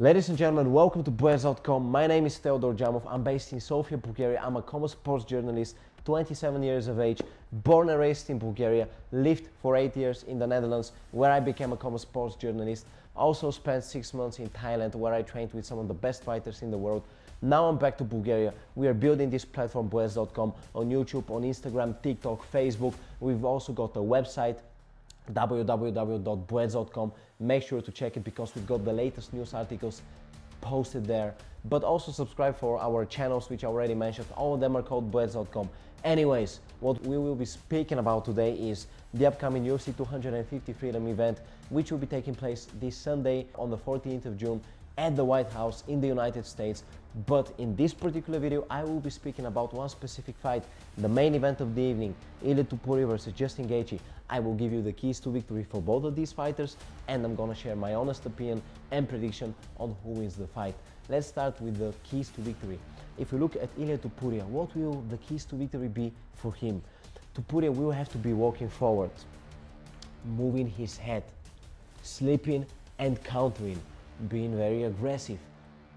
Ladies and gentlemen, welcome to Boec-com. My name is Theodor Jamov. I'm based in Sofia, Bulgaria. I'm a common sports journalist, 27 years of age, born and raised in Bulgaria, lived for 8 years in the Netherlands, where I became a common sports journalist. Also spent 6 months in Thailand, where I trained with some of the best fighters in the world. Now I'm back to Bulgaria. We are building this platform, Boec-com, on YouTube, on Instagram, TikTok, Facebook. We've also got a website, www.boec.com. Make sure to check it because we've got the latest news articles posted there. But also subscribe for our channels, which I already mentioned. All of them are called Boec.com. Anyways, what we will be speaking about today is the upcoming UFC 250 Freedom event, which will be taking place this Sunday on the 14th of June at the White House in the United States. But in this particular video, I will be speaking about one specific fight, the main event of the evening, Ilia Topuria versus Justin Gaethje. I will give you the keys to victory for both of these fighters, and I'm gonna share my honest opinion and prediction on who wins the fight. Let's start with the keys to victory. If you look at Ilia Topuria, what will the keys to victory be for him? Topuria will have to be walking forward, moving his head, slipping and countering, being very aggressive,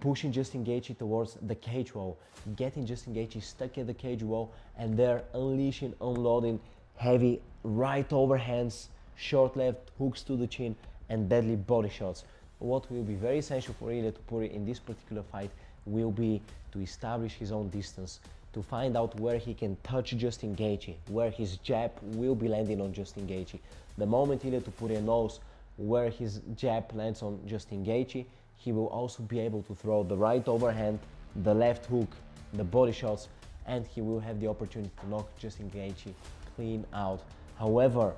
pushing Justin Gaethje towards the cage wall, getting Justin Gaethje stuck at the cage wall, and there unleashing, unloading heavy right overhands, short left hooks to the chin, and deadly body shots. What will be very essential for Ilia Topuria in this particular fight will be to establish his own distance, to find out where he can touch Justin Gaethje, where his jab will be landing on Justin Gaethje. The moment Ilia Topuria knows where his jab lands on Justin Gaethje, he will also be able to throw the right overhand, the left hook, the body shots, and he will have the opportunity to knock Justin Gaethje clean out. However,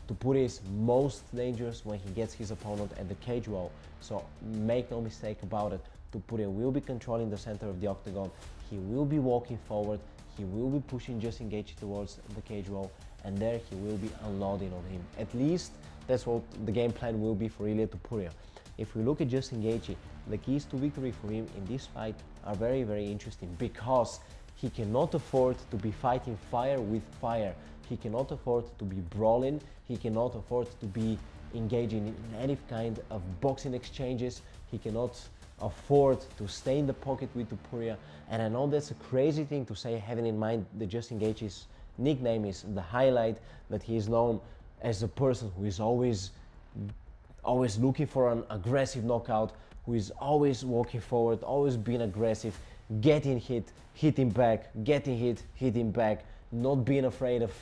Topuria is most dangerous when he gets his opponent at the cage wall, so make no mistake about it. Topuria will be controlling the center of the octagon, he will be walking forward, he will be pushing Justin Gaethje towards the cage wall, and there he will be unloading on him. At least that's what the game plan will be for Ilia Topuria. If we look at Justin Gaethje, the keys to victory for him in this fight are very, very interesting because he cannot afford to be fighting fire with fire. He cannot afford to be brawling. He cannot afford to be engaging in any kind of boxing exchanges. He cannot afford to stay in the pocket with Topuria. And I know that's a crazy thing to say, having in mind that Justin Gaethje's nickname is the Highlight, that he is known as a person who is always looking for an aggressive knockout, who is always walking forward, always being aggressive, getting hit, hitting back, getting hit, hitting back, not being afraid of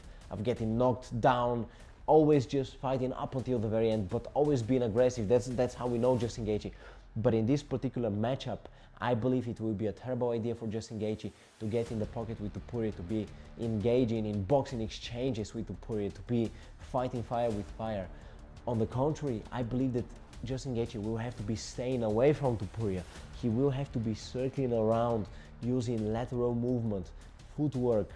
getting knocked down, always just fighting up until the very end, but always being aggressive. That's how we know Justin Gaethje. But in this particular matchup, I believe it will be a terrible idea for Justin Gaethje to get in the pocket with Topuria, to be engaging in boxing exchanges with Topuria, to be fighting fire with fire. On the contrary, I believe that Justin Gaethje will have to be staying away from Topuria. He will have to be circling around, using lateral movement, footwork,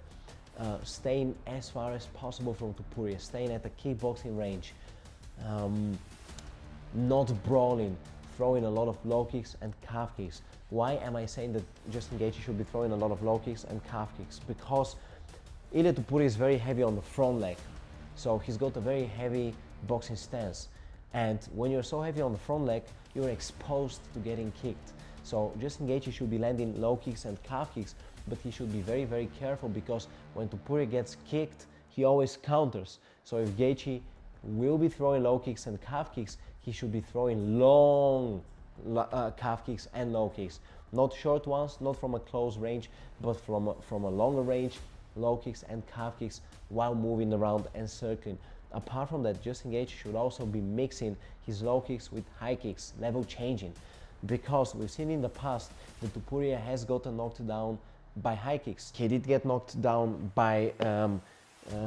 staying as far as possible from Topuria, staying at the kickboxing range, not brawling, throwing a lot of low kicks and calf kicks. Why am I saying that Justin Gaethje should be throwing a lot of low kicks and calf kicks? Because Ilia Topuria is very heavy on the front leg, so he's got a very heavy boxing stance, and when you're so heavy on the front leg, you're exposed to getting kicked. So Justin Gaethje should be landing low kicks and calf kicks, but he should be very, very careful because when Topuria gets kicked, he always counters. So if Gaethje will be throwing low kicks and calf kicks, he should be throwing long calf kicks and low kicks, not short ones, not from a close range, but from a longer range, low kicks and calf kicks while moving around and circling. Apart from that, Justin Gaethje should also be mixing his low kicks with high kicks, level changing, because we've seen in the past that Topuria has gotten knocked down by high kicks. He did get knocked down by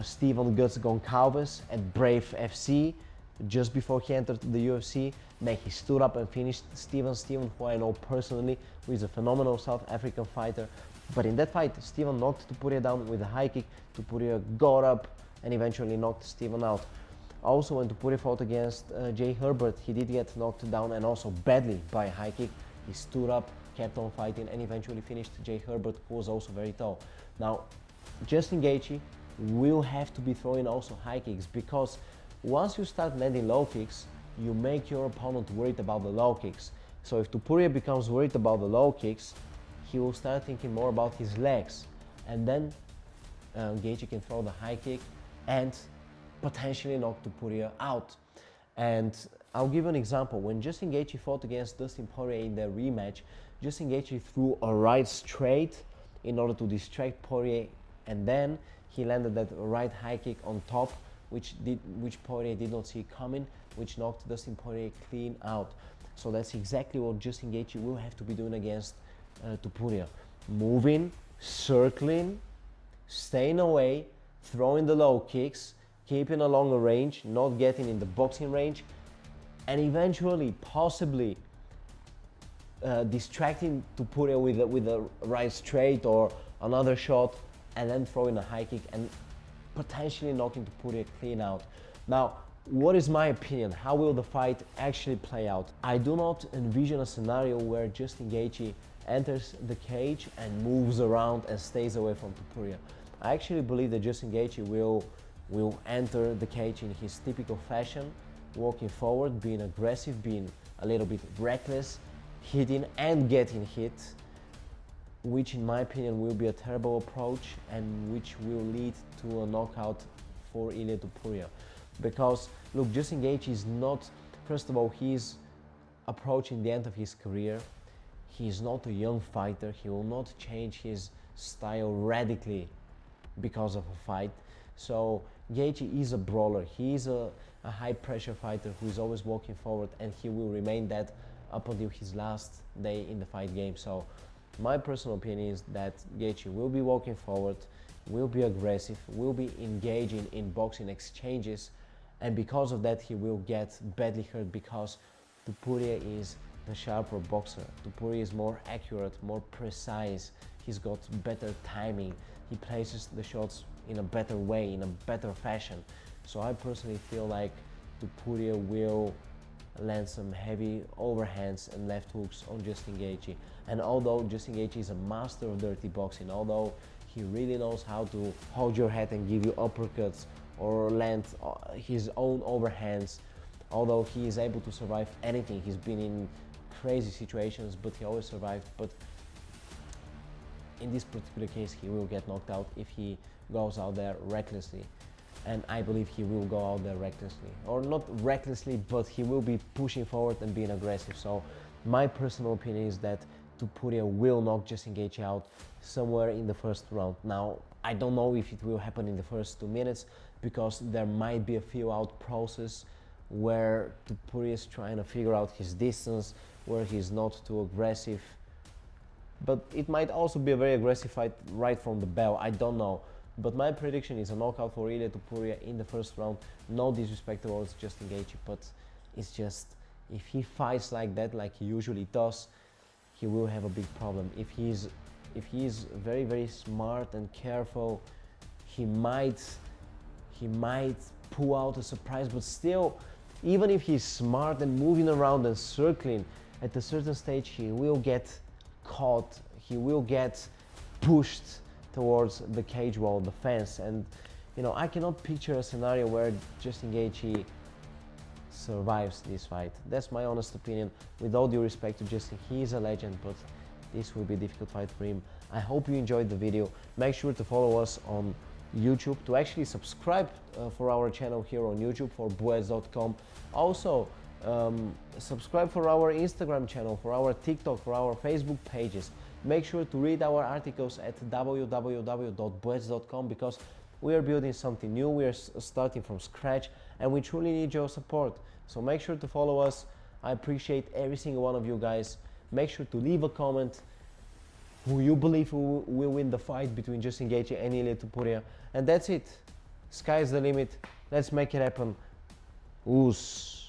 Steven Guts Goncalves at Brave FC just before he entered the UFC. Then he stood up and finished Steven, who I know personally, who is a phenomenal South African fighter. But in that fight, Steven knocked Topuria down with a high kick. Topuria got up and eventually knocked Steven out. Also, when Topuria fought against Jay Herbert, he did get knocked down, and also badly, by a high kick. He stood up, kept on fighting, and eventually finished Jay Herbert, who was also very tall. Now, Justin Gaethje will have to be throwing also high kicks, because once you start landing low kicks, you make your opponent worried about the low kicks. So if Topuria becomes worried about the low kicks, he will start thinking more about his legs, and then Gaethje can throw the high kick and potentially knock Topuria out. And I'll give an example. When Justin Gaethje fought against Dustin Poirier in their rematch, Justin Gaethje threw a right straight in order to distract Poirier, and then he landed that right high kick on top, which Poirier did not see coming, which knocked Dustin Poirier clean out. So that's exactly what Justin Gaethje will have to be doing against Topuria. Moving, circling, staying away, throwing the low kicks, keeping a longer range, not getting in the boxing range, and eventually, possibly, distracting Topuria with a right straight or another shot, and then throwing a high kick and potentially knocking Topuria clean out. Now, what is my opinion? How will the fight actually play out? I do not envision a scenario where Justin Gaethje enters the cage and moves around and stays away from Topuria. I actually believe that Justin Gaethje will enter the cage in his typical fashion, walking forward, being aggressive, being a little bit reckless, hitting and getting hit, which in my opinion will be a terrible approach and which will lead to a knockout for Ilia Topuria. Because look, Justin Gaethje is not, first of all, he's approaching the end of his career. He's not a young fighter. He will not change his style radically because of a fight. So Gaethje is a brawler. He's a high pressure fighter who is always walking forward, and he will remain that up until his last day in the fight game. So my personal opinion is that Gaethje will be walking forward, will be aggressive, will be engaging in boxing exchanges, and because of that he will get badly hurt, because Topuria is the sharper boxer. Topuria is more accurate, more precise. He's got better timing. He places the shots in a better way, in a better fashion. So I personally feel like Topuria will land some heavy overhands and left hooks on Justin Gaethje. And although Justin Gaethje is a master of dirty boxing, although he really knows how to hold your head and give you uppercuts or land his own overhands, although he is able to survive anything, he's been in crazy situations, but he always survived. But in this particular case, he will get knocked out if he goes out there recklessly. And I believe he will go out there recklessly. Or not recklessly, but he will be pushing forward and being aggressive. So my personal opinion is that Topuria will knock Justin Gaethje out somewhere in the first round. Now, I don't know if it will happen in the first 2 minutes, because there might be a feel out process where Topuria is trying to figure out his distance, where he's not too aggressive. But it might also be a very aggressive fight right from the bell, I don't know. But my prediction is a knockout for Ilia Topuria in the first round. No disrespect towards Justin Gaethje, but it's just, if he fights like that, like he usually does, he will have a big problem. If he's very, very smart and careful, he might pull out a surprise. But still, even if he's smart and moving around and circling, at a certain stage he will get caught, he will get pushed towards the cage wall, the fence. And you know, I cannot picture a scenario where Justin Gaethje survives this fight. That's my honest opinion. With all due respect to Justin, he is a legend, but this will be a difficult fight for him. I hope you enjoyed the video. Make sure to follow us on YouTube, to actually subscribe for our channel here on YouTube for Boec-com. Also, subscribe for our Instagram channel, for our TikTok, for our Facebook pages. Make sure to read our articles at www.boec.com, because we are building something new, we are starting from scratch, and we truly need your support. So make sure to follow us. I appreciate every single one of you guys. Make sure to leave a comment who you believe will win the fight between Justin Gaethje and Ilia Topuria. And that's it. Sky's the limit. Let's make it happen. Oos.